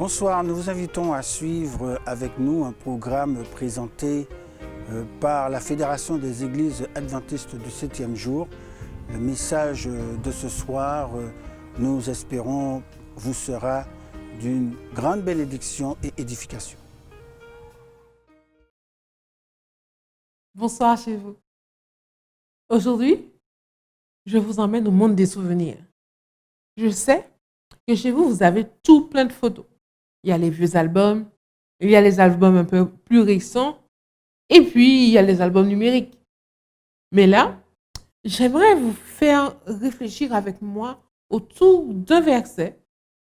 Bonsoir, nous vous invitons à suivre avec nous un programme présenté par la Fédération des Églises Adventistes du 7e jour. Le message de ce soir, nous espérons, vous sera d'une grande bénédiction et édification. Bonsoir chez vous. Aujourd'hui, je vous emmène au monde des souvenirs. Je sais que chez vous, vous avez tout plein de photos. Il y a les vieux albums, il y a les albums un peu plus récents, et puis il y a les albums numériques. Mais là, j'aimerais vous faire réfléchir avec moi autour d'un verset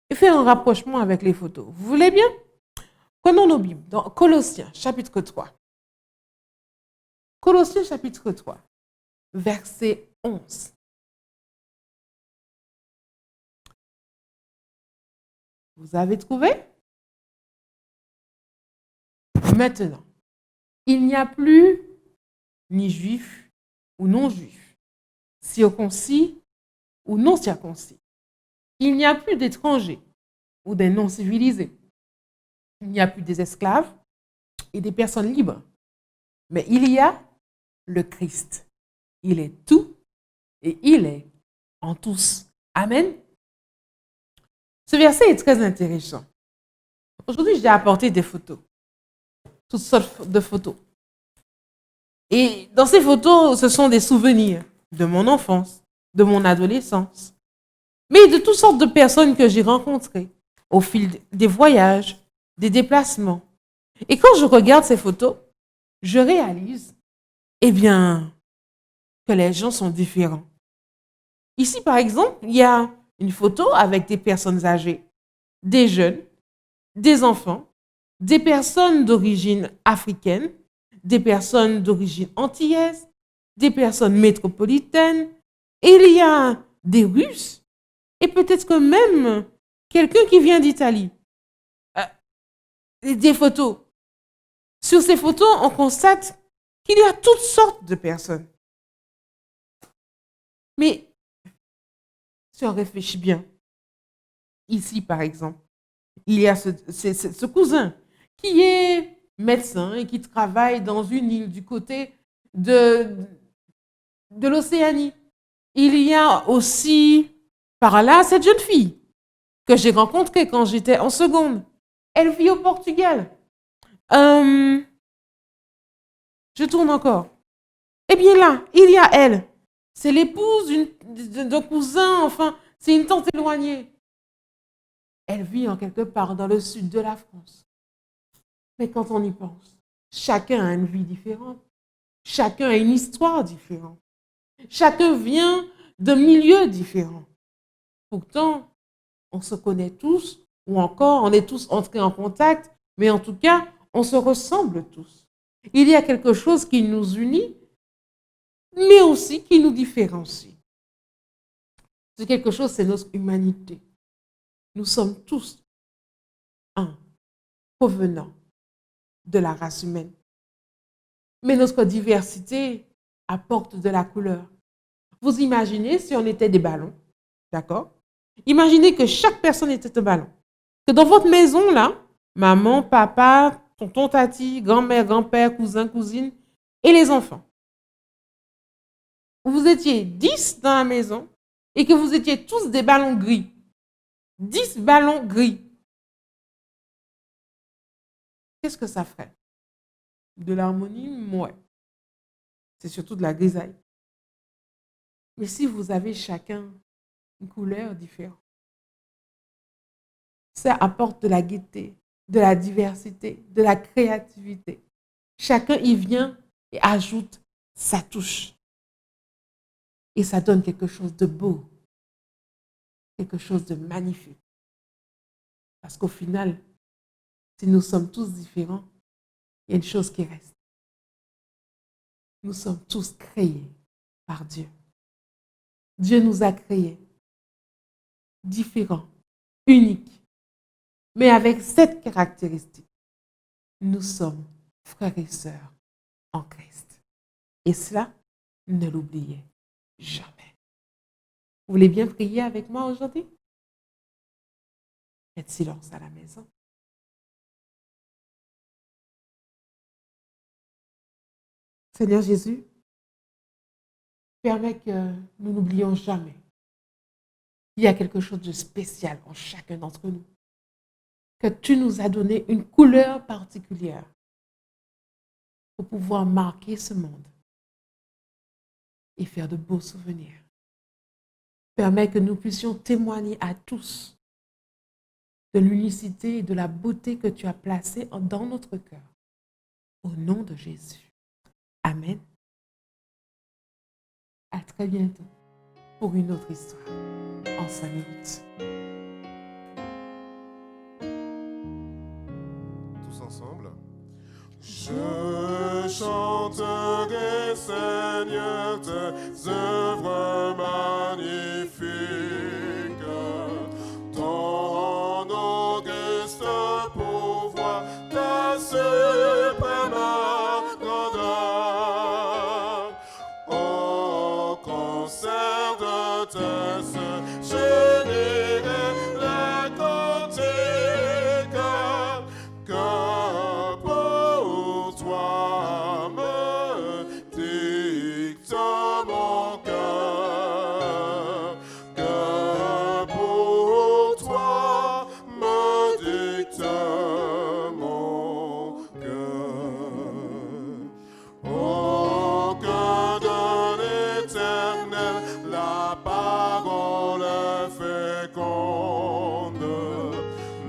et faire un rapprochement avec les photos. Vous voulez bien? Prenons nos Bibles dans Colossiens, chapitre 3. Colossiens, chapitre 3, verset 11. Vous avez trouvé? Maintenant, il n'y a plus ni juif ou non juif, circoncis ou non circoncis. Il n'y a plus d'étrangers ou des non civilisés. Il n'y a plus des esclaves et des personnes libres. Mais il y a le Christ. Il est tout et il est en tous. Amen. Ce verset est très intéressant. Aujourd'hui, j'ai apporté des photos. Toutes sortes de photos. Et dans ces photos, ce sont des souvenirs de mon enfance, de mon adolescence, mais de toutes sortes de personnes que j'ai rencontrées au fil des voyages, des déplacements. Et quand je regarde ces photos, je réalise, que les gens sont différents. Ici, par exemple, il y a une photo avec des personnes âgées, des jeunes, des enfants, des personnes d'origine africaine, des personnes d'origine antillaise, des personnes métropolitaines, et il y a des Russes, et peut-être que même quelqu'un qui vient d'Italie. Des photos. Sur ces photos, on constate qu'il y a toutes sortes de personnes. Mais si on réfléchit bien, ici par exemple, il y a ce cousin qui est médecin et qui travaille dans une île du côté de l'Océanie. Il y a aussi par là cette jeune fille que j'ai rencontrée quand j'étais en seconde. Elle vit au Portugal. Je tourne encore. Eh bien là, il y a elle. C'est l'épouse d'un cousin, enfin, c'est une tante éloignée. Elle vit en quelque part dans le sud de la France. Mais quand on y pense, chacun a une vie différente. Chacun a une histoire différente. Chacun vient de milieux différents. Pourtant, on se connaît tous, ou encore, on est tous entrés en contact, mais en tout cas, on se ressemble tous. Il y a quelque chose qui nous unit, mais aussi qui nous différencie. C'est quelque chose, c'est notre humanité. Nous sommes tous un, provenant de la race humaine. Mais notre diversité apporte de la couleur. Vous imaginez si on était des ballons, d'accord? Imaginez que chaque personne était un ballon. Que dans votre maison, là, maman, papa, tonton, tati, grand-mère, grand-père, cousin, cousine, et les enfants. Vous étiez 10 dans la maison et que vous étiez tous des ballons gris. 10 ballons gris. Qu'est-ce que ça ferait? De l'harmonie, ouais. C'est surtout de la grisaille. Mais si vous avez chacun une couleur différente, ça apporte de la gaieté, de la diversité, de la créativité. Chacun y vient et ajoute sa touche. Et ça donne quelque chose de beau, quelque chose de magnifique. Parce qu'au final, si nous sommes tous différents, il y a une chose qui reste. Nous sommes tous créés par Dieu. Dieu nous a créés différents, uniques, mais avec cette caractéristique. Nous sommes frères et sœurs en Christ. Et cela, ne l'oubliez jamais. Vous voulez bien prier avec moi aujourd'hui? Faites silence à la maison. Seigneur Jésus, permets que nous n'oublions jamais. Il y a quelque chose de spécial en chacun d'entre nous. Que tu nous as donné une couleur particulière pour pouvoir marquer ce monde et faire de beaux souvenirs. Permets que nous puissions témoigner à tous de l'unicité et de la beauté que tu as placée dans notre cœur. Au nom de Jésus. Amen. À très bientôt pour une autre histoire en 5 minutes. Tous ensemble. Je chanterai, Seigneur, tes œuvres magnifiques, ton auguste pouvoir, ta suprême grandeur. Au concert de tes sœurs, je dirai la cantique que pour toi me dicte mon cœur, que pour toi me dicte mon cœur. Au cœur de l'Éternel, la parole est féconde.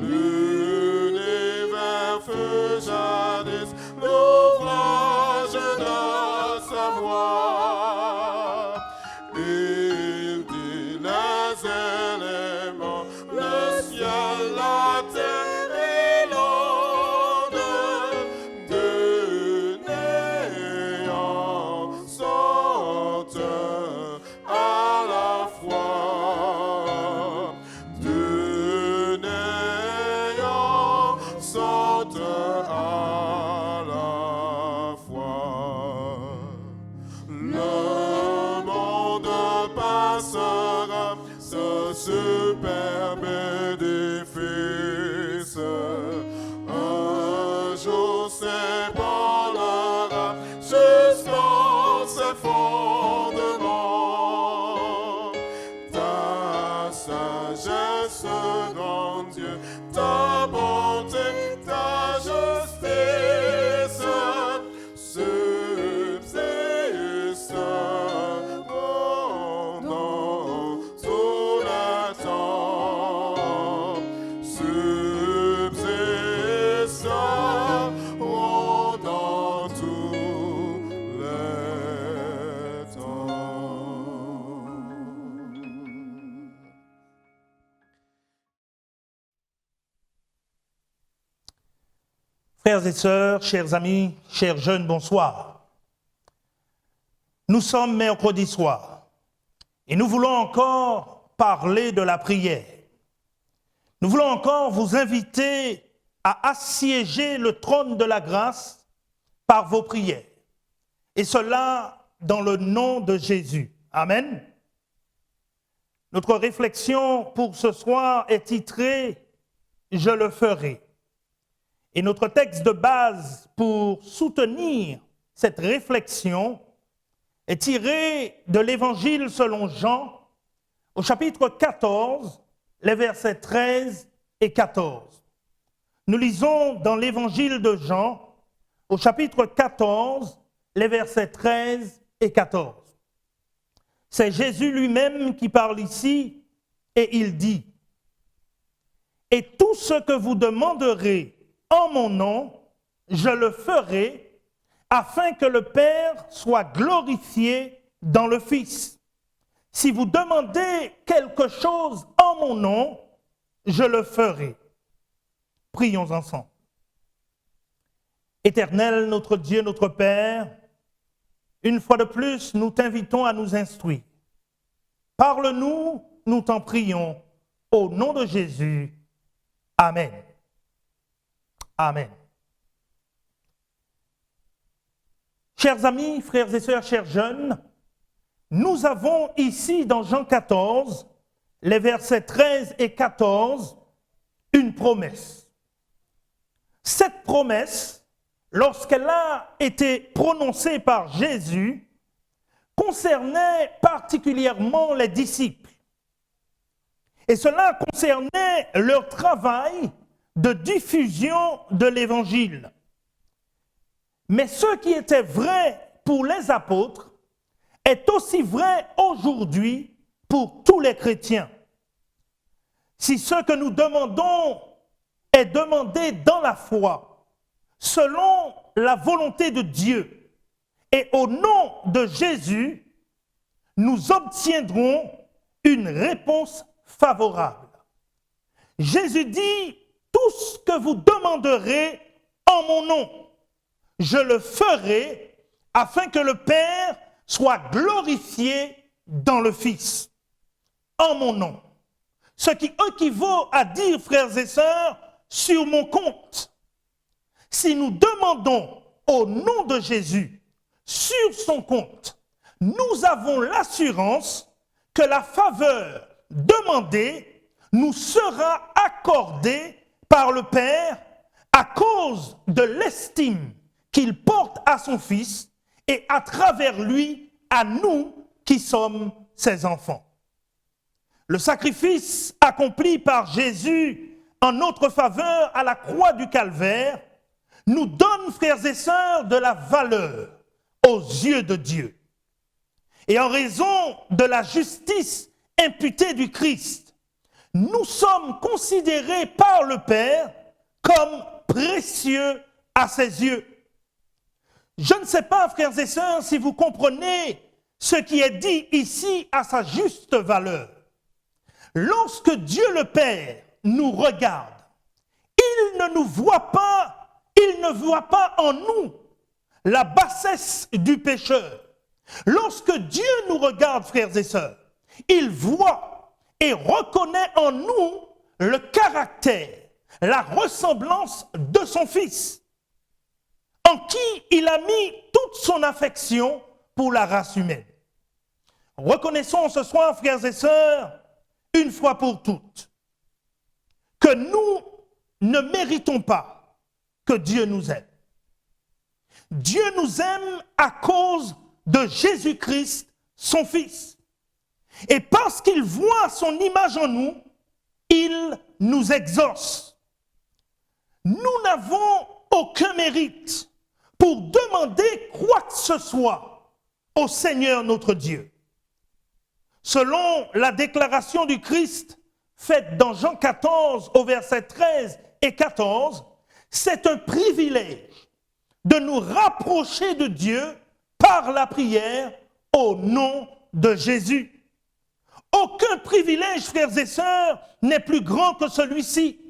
L'univers fut jadis l'ouvrage de sa voix. Il dit les éléments, le ciel, la terre et l'onde, du néant sortent à la fois, du néant sortent à la fois. Le monde passera, ce superbe édifice. Un jour s'ébranlera jusqu'en ses fondements. Ta sagesse, grand Dieu, ta bonté, ta justice subsistent pendant tout le temps. Subsistent pendant tout le temps. Frères et sœurs, chers amis, chers jeunes, bonsoir. Nous sommes mercredi soir et nous voulons encore parler de la prière. Nous voulons encore vous inviter à assiéger le trône de la grâce par vos prières. Et cela dans le nom de Jésus. Amen. Notre réflexion pour ce soir est titrée « Je le ferai ». Et notre texte de base pour soutenir cette réflexion est tiré de l'Évangile selon Jean, au chapitre 14, les versets 13 et 14. Nous lisons dans l'Évangile de Jean, au chapitre 14, les versets 13 et 14. C'est Jésus lui-même qui parle ici et il dit « Et tout ce que vous demanderez en mon nom, je le ferai, afin que le Père soit glorifié dans le Fils. Si vous demandez quelque chose en mon nom, je le ferai. » Prions ensemble. Éternel, notre Dieu, notre Père, une fois de plus, nous t'invitons à nous instruire. Parle-nous, nous t'en prions, au nom de Jésus. Amen. Amen. Chers amis, frères et sœurs, chers jeunes, nous avons ici dans Jean 14, les versets 13 et 14, une promesse. Cette promesse, lorsqu'elle a été prononcée par Jésus, concernait particulièrement les disciples. Et cela concernait leur travail de diffusion de l'Évangile. Mais ce qui était vrai pour les apôtres est aussi vrai aujourd'hui pour tous les chrétiens. Si ce que nous demandons est demandé dans la foi, selon la volonté de Dieu, et au nom de Jésus, nous obtiendrons une réponse favorable. Jésus dit, tout ce que vous demanderez en mon nom, je le ferai afin que le Père soit glorifié dans le Fils, en mon nom. Ce qui équivaut à dire, frères et sœurs, sur mon compte. Si nous demandons au nom de Jésus, sur son compte, nous avons l'assurance que la faveur demandée nous sera accordée par le Père à cause de l'estime qu'il porte à son Fils et à travers lui à nous qui sommes ses enfants. Le sacrifice accompli par Jésus en notre faveur à la croix du Calvaire nous donne, frères et sœurs, de la valeur aux yeux de Dieu. Et en raison de la justice imputée du Christ, nous sommes considérés par le Père comme précieux à ses yeux. Je ne sais pas, frères et sœurs, si vous comprenez ce qui est dit ici à sa juste valeur. Lorsque Dieu le Père nous regarde, il ne voit pas en nous la bassesse du pécheur. Lorsque Dieu nous regarde, frères et sœurs, il voit et reconnaît en nous le caractère, la ressemblance de son Fils, en qui il a mis toute son affection pour la race humaine. Reconnaissons ce soir, frères et sœurs, une fois pour toutes, que nous ne méritons pas que Dieu nous aime. Dieu nous aime à cause de Jésus-Christ, son Fils. Et parce qu'il voit son image en nous, il nous exauce. Nous n'avons aucun mérite pour demander quoi que ce soit au Seigneur notre Dieu. Selon la déclaration du Christ faite dans Jean 14 au verset 13 et 14, c'est un privilège de nous rapprocher de Dieu par la prière au nom de Jésus. Aucun privilège, frères et sœurs, n'est plus grand que celui-ci,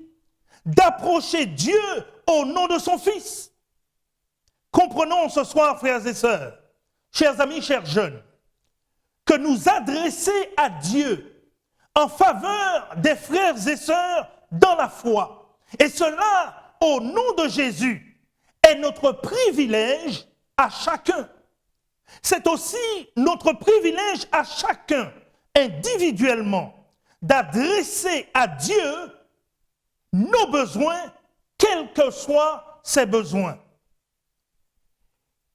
d'approcher Dieu au nom de son Fils. Comprenons ce soir, frères et sœurs, chers amis, chers jeunes, que nous adresser à Dieu en faveur des frères et sœurs dans la foi, et cela au nom de Jésus, est notre privilège à chacun. C'est aussi notre privilège à chacun, individuellement, d'adresser à Dieu nos besoins, quels que soient ses besoins.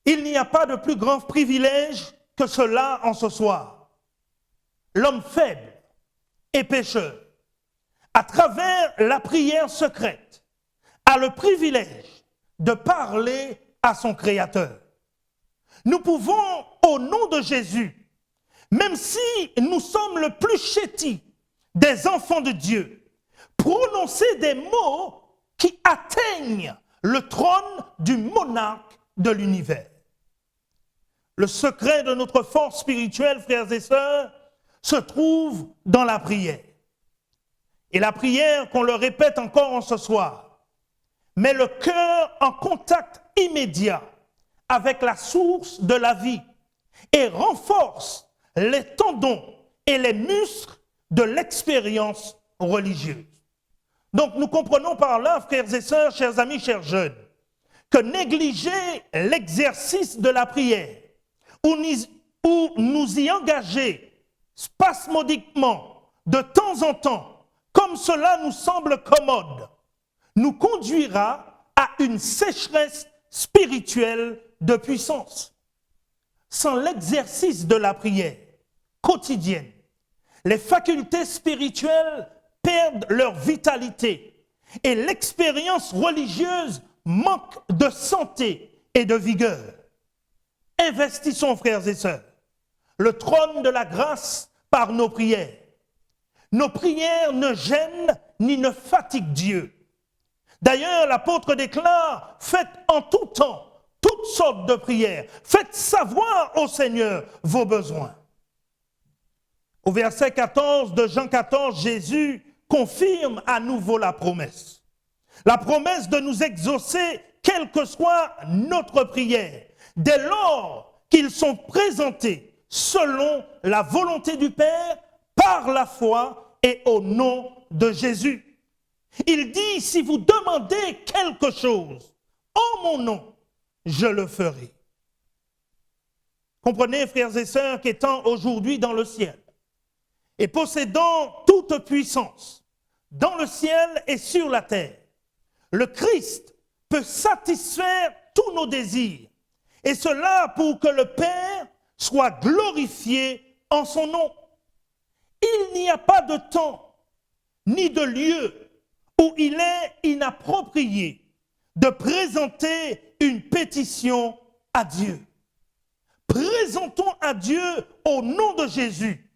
Il n'y a pas de plus grand privilège que cela en ce soir. L'homme faible et pécheur, à travers la prière secrète, a le privilège de parler à son Créateur. Nous pouvons, au nom de Jésus, même si nous sommes le plus chétis des enfants de Dieu, prononcer des mots qui atteignent le trône du monarque de l'univers. Le secret de notre force spirituelle, frères et sœurs, se trouve dans la prière. Et la prière, qu'on le répète encore en ce soir, met le cœur en contact immédiat avec la source de la vie et renforce les tendons et les muscles de l'expérience religieuse. Donc nous comprenons par là, frères et sœurs, chers amis, chers jeunes, que négliger l'exercice de la prière ou nous y engager spasmodiquement de temps en temps, comme cela nous semble commode, nous conduira à une sécheresse spirituelle de puissance. Sans l'exercice de la prière quotidienne, les facultés spirituelles perdent leur vitalité et l'expérience religieuse manque de santé et de vigueur. Investissons, frères et sœurs, le trône de la grâce par nos prières. Nos prières ne gênent ni ne fatiguent Dieu. D'ailleurs, l'apôtre déclare, faites en tout temps toutes sortes de prières. Faites savoir au Seigneur vos besoins. Au verset 14 de Jean 14, Jésus confirme à nouveau la promesse. La promesse de nous exaucer, quelle que soit notre prière, dès lors qu'ils sont présentés selon la volonté du Père, par la foi et au nom de Jésus. Il dit, si vous demandez quelque chose en mon nom, je le ferai. Comprenez, frères et sœurs, qu'étant aujourd'hui dans le ciel et possédant toute puissance dans le ciel et sur la terre, le Christ peut satisfaire tous nos désirs, et cela pour que le Père soit glorifié en son nom. Il n'y a pas de temps ni de lieu où il est inapproprié de présenter une pétition à Dieu. Présentons à Dieu au nom de Jésus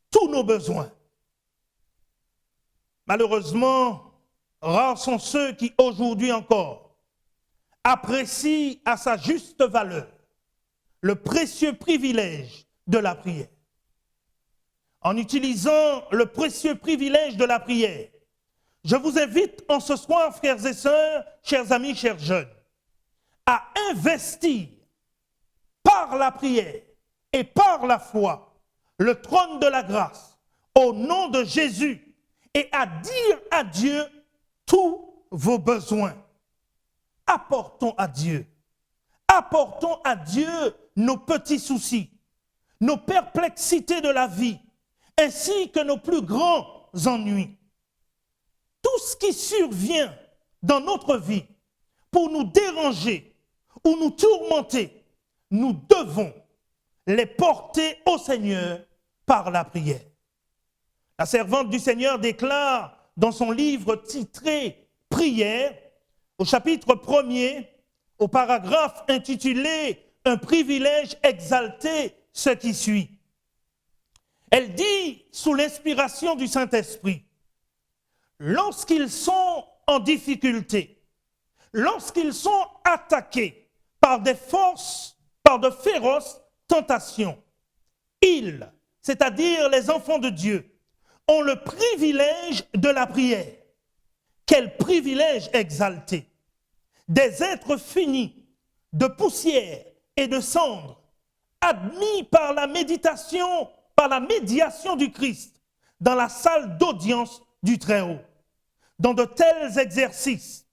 tous nos besoins. Malheureusement, rares sont ceux qui aujourd'hui encore apprécient à sa juste valeur le précieux privilège de la prière. En utilisant le précieux privilège de la prière, je vous invite en ce soir, frères et sœurs, chers amis, chers jeunes, à investir par la prière et par la foi le trône de la grâce au nom de Jésus et à dire à Dieu tous vos besoins. Apportons à Dieu nos petits soucis, nos perplexités de la vie, ainsi que nos plus grands ennuis. Tout ce qui survient dans notre vie pour nous déranger ou nous tourmenter, nous devons les porter au Seigneur par la prière. La servante du Seigneur déclare dans son livre titré « Prière », au chapitre 1er, au paragraphe intitulé « Un privilège exalté », ce qui suit. Elle dit, sous l'inspiration du Saint-Esprit, « Lorsqu'ils sont en difficulté, lorsqu'ils sont attaqués par de féroces tentations, ils, c'est-à-dire les enfants de Dieu, ont le privilège de la prière. » Quel privilège exalté! Des êtres finis, de poussière et de cendres, admis par la médiation du Christ dans la salle d'audience du Très-Haut. Dans de tels exercices,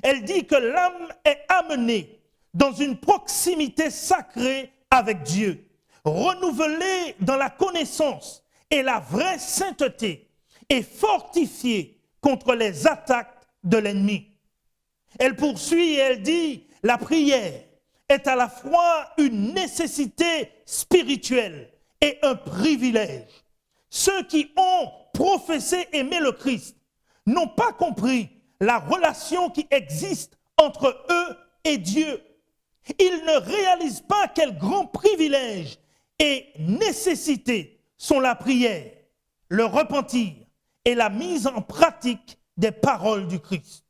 elle dit que l'âme est amenée dans une proximité sacrée avec Dieu, renouvelée dans la connaissance et la vraie sainteté, et fortifiée contre les attaques de l'ennemi. Elle poursuit et elle dit, la prière est à la fois une nécessité spirituelle et un privilège. Ceux qui ont professé aimer le Christ n'ont pas compris la relation qui existe entre eux et Dieu. Ils ne réalisent pas quel grand privilège et nécessité sont la prière, le repentir et la mise en pratique des paroles du Christ.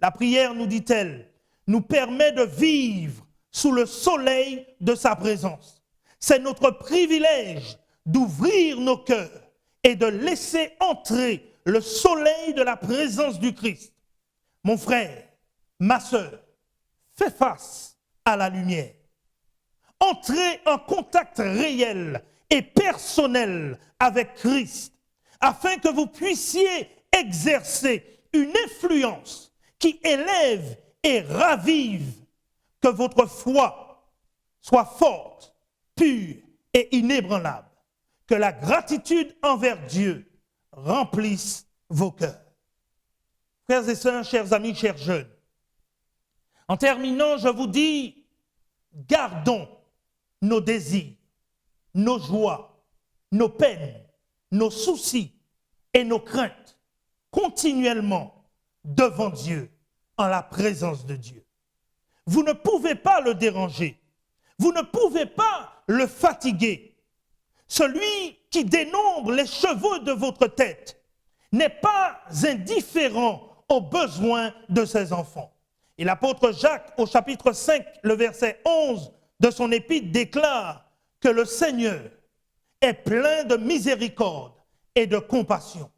La prière, nous dit-elle, nous permet de vivre sous le soleil de sa présence. C'est notre privilège d'ouvrir nos cœurs et de laisser entrer le soleil de la présence du Christ. Mon frère, ma sœur, fais face à la lumière. Entrez en contact réel et personnel avec Christ, afin que vous puissiez exercer une influence qui élève et ravive, que votre foi soit forte, pure et inébranlable, que la gratitude envers Dieu remplisse vos cœurs. Frères et sœurs, chers amis, chers jeunes, En terminant, je vous dis, gardons nos désirs, nos joies, nos peines, nos soucis et nos craintes continuellement devant Dieu, en la présence de Dieu. Vous ne pouvez pas le déranger. Vous ne pouvez pas le fatiguer. Celui qui dénombre les cheveux de votre tête n'est pas indifférent aux besoins de ses enfants. Et l'apôtre Jacques, au chapitre 5, le verset 11 de son épître, déclare que le Seigneur est plein de miséricorde et de compassion.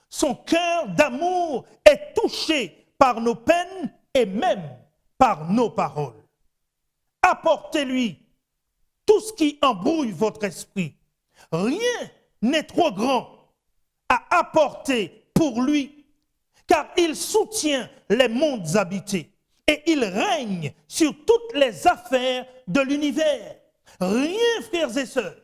Son cœur d'amour est touché par nos peines et même par nos paroles. Apportez-lui tout ce qui embrouille votre esprit. Rien n'est trop grand à apporter pour lui, car il soutient les mondes habités et il règne sur toutes les affaires de l'univers. Rien, frères et sœurs,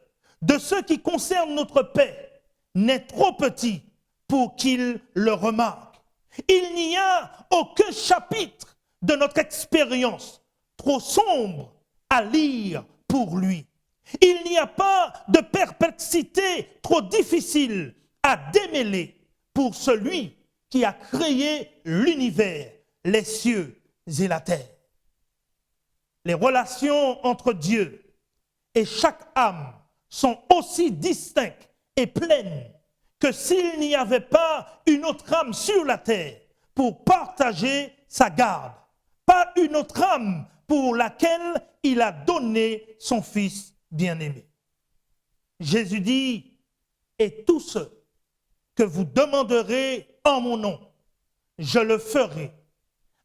de ce qui concerne notre paix n'est trop petit pour qu'il le remarque. Il n'y a aucun chapitre de notre expérience trop sombre à lire pour lui. Il n'y a pas de perplexité trop difficile à démêler pour celui qui a créé l'univers, les cieux et la terre. Les relations entre Dieu et chaque âme sont aussi distinctes et pleines que s'il n'y avait pas une autre âme sur la terre pour partager sa garde, pas une autre âme pour laquelle il a donné son Fils bien-aimé. Jésus dit, et tout ce que vous demanderez en mon nom, je le ferai,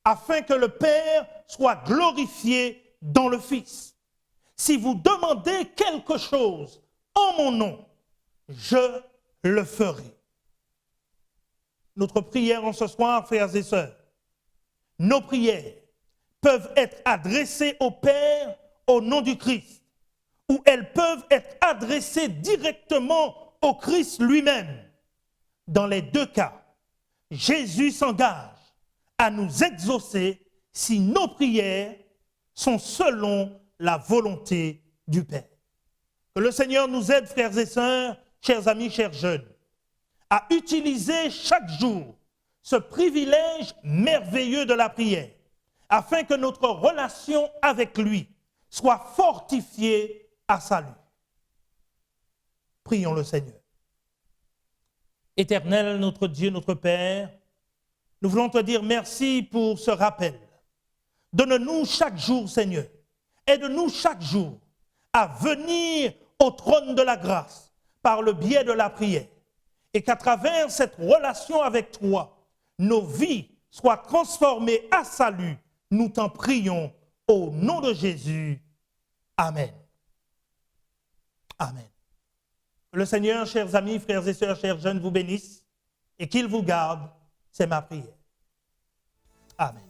afin que le Père soit glorifié dans le Fils. Si vous demandez quelque chose en mon nom, je le ferai. Notre prière en ce soir, frères et sœurs, nos prières peuvent être adressées au Père au nom du Christ, ou elles peuvent être adressées directement au Christ lui-même. Dans les deux cas, Jésus s'engage à nous exaucer si nos prières sont selon la volonté du Père. Que le Seigneur nous aide, frères et sœurs, chers amis, chers jeunes, à utiliser chaque jour ce privilège merveilleux de la prière, afin que notre relation avec lui soit fortifiée à salut. Prions le Seigneur. Éternel, notre Dieu, notre Père, nous voulons te dire merci pour ce rappel. Donne-nous chaque jour, Seigneur, aide-nous chaque jour à venir au trône de la grâce par le biais de la prière, et qu'à travers cette relation avec toi, nos vies soient transformées à salut. Nous t'en prions au nom de Jésus. Amen. Amen. Le Seigneur, chers amis, frères et sœurs, chers jeunes, vous bénisse et qu'il vous garde. C'est ma prière. Amen.